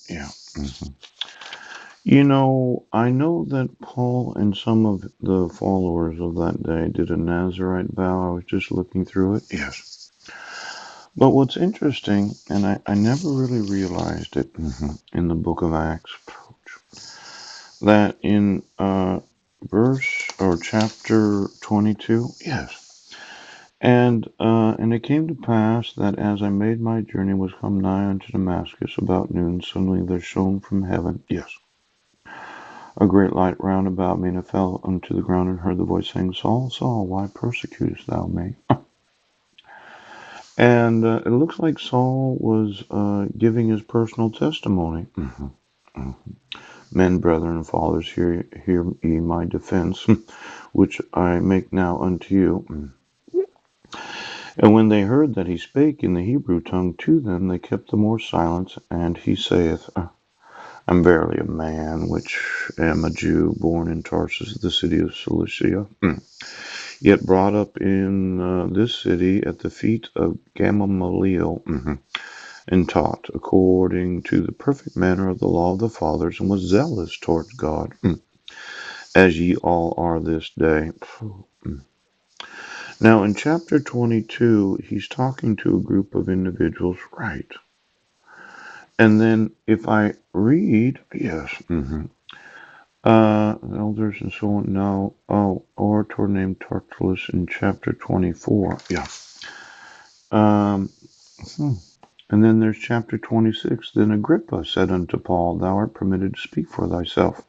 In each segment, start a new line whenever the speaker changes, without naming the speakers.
Yeah. hmm I know that Paul and some of the followers of that day did a Nazarite vow. I was just looking through it. Yes. But what's interesting, and I never really realized it in the book of Acts, that in verse or chapter 22, yes. And it came to pass that as I made my journey was come nigh unto Damascus about noon, suddenly there shone from heaven, yes, a great light round about me, and I fell unto the ground and heard the voice saying, Saul, Saul, why persecutest thou me? And it looks like Saul was giving his personal testimony. Men, brethren, and fathers, hear ye my defense, which I make now unto you. And when they heard that he spake in the Hebrew tongue to them, they kept the more silence. And he saith, I'm verily a man which am a Jew, born in Tarsus, the city of Cilicia, yet brought up in this city at the feet of Gamaliel, and taught according to the perfect manner of the law of the fathers, and was zealous towards God, as ye all are this day. Now, in chapter 22, he's talking to a group of individuals, right? And then if I read, yes, elders and so on, now, orator named Tertullus in chapter 24, yeah. Um, And then there's chapter 26. Then Agrippa said unto Paul, Thou art permitted to speak for thyself.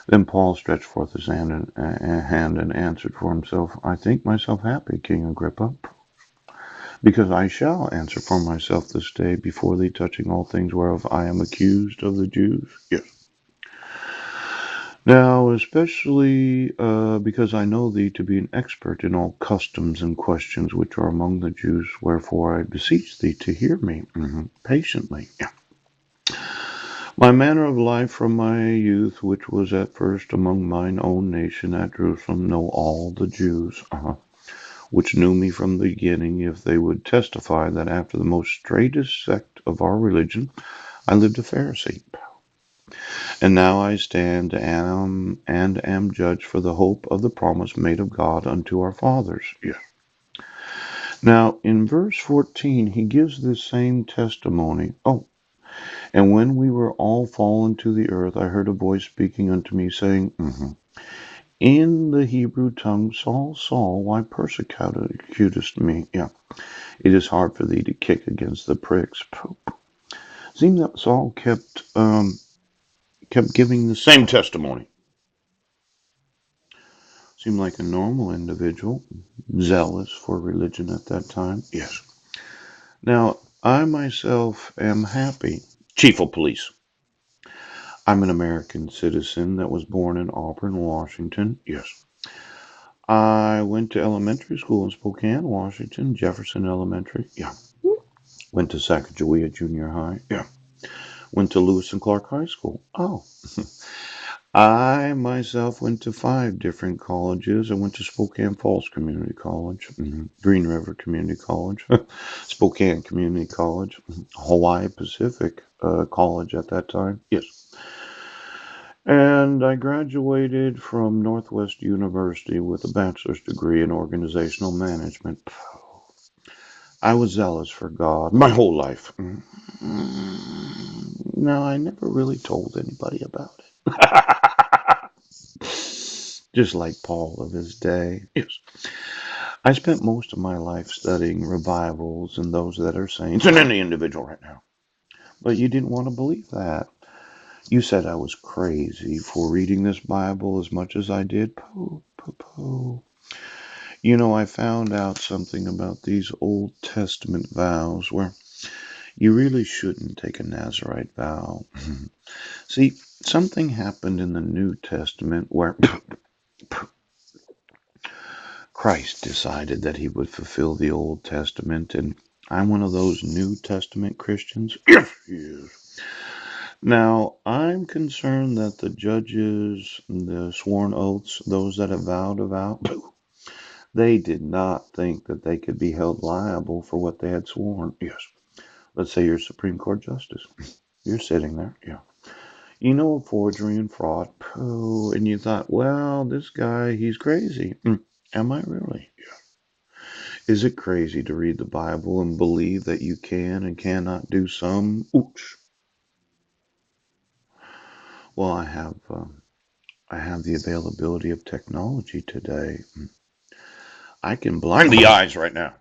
Then Paul stretched forth his hand and answered for himself, I think myself happy, King Agrippa, because I shall answer for myself this day before thee touching all things whereof I am accused of the Jews. Yes. Now, especially because I know thee to be an expert in all customs and questions which are among the Jews, wherefore I beseech thee to hear me patiently. Yeah. My manner of life from my youth, which was at first among mine own nation at Jerusalem, know all the Jews, which knew me from the beginning, if they would testify that after the most straightest sect of our religion, I lived a Pharisee. And now I stand and am judged for the hope of the promise made of God unto our fathers. Yeah. Now, in verse 14, he gives this same testimony. And when we were all fallen to the earth, I heard a voice speaking unto me, saying, in the Hebrew tongue, Saul, Saul, why persecutest me? Yeah, it is hard for thee to kick against the pricks. Seemed that Saul kept giving the same testimony. Seemed like a normal individual, zealous for religion at that time. Yes. Now, I myself am happy. Chief of Police. I'm an American citizen that was born in Auburn, Washington. Yes. I went to elementary school in Spokane, Washington, Jefferson Elementary. Yeah. Went to Sacagawea Junior High. Yeah. Went to Lewis and Clark High School. Oh. I myself went to 5 different colleges. I went to Spokane Falls Community College, Green River Community College, Spokane Community College, Hawaii Pacific College at that time. Yes. And I graduated from Northwest University with a bachelor's degree in organizational management. I was zealous for God my whole life. No, I never really told anybody about it. Just like Paul of his day. Yes. I spent most of my life studying revivals and those that are saints and any individual right now. But you didn't want to believe that. You said I was crazy for reading this Bible as much as I did. Pooh, pooh, pooh. I found out something about these Old Testament vows where you really shouldn't take a Nazarite vow. See, something happened in the New Testament where Christ decided that he would fulfill the Old Testament, and I'm one of those New Testament Christians. Yes, he is. Now, I'm concerned that the judges, the sworn oaths, those that have vowed a vow, they did not think that they could be held liable for what they had sworn. Yes. Let's say you're Supreme Court Justice. You're sitting there, yeah. You know forgery and fraud, oh, and you thought, well, this guy, he's crazy. Am I really? Is it crazy to read the Bible and believe that you can and cannot do some? Ooch. Well, I have the availability of technology today. I can blind the eyes right now.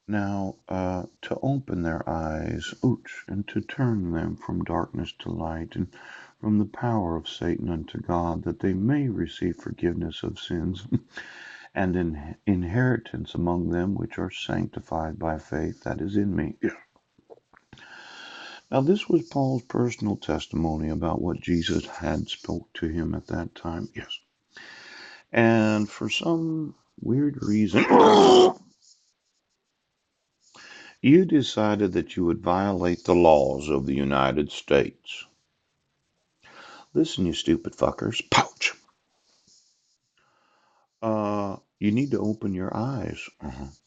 Now, to open their eyes, ooch, and to turn them from darkness to light, and from the power of Satan unto God, that they may receive forgiveness of sins, and an inheritance among them which are sanctified by faith that is in me. Yeah. Now, this was Paul's personal testimony about what Jesus had spoke to him at that time. Yes. And for some weird reason, you decided that you would violate the laws of the United States. Listen, you stupid fuckers. Pouch. You need to open your eyes.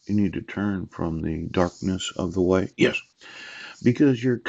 You need to turn from the darkness of the way. Yes. Because you're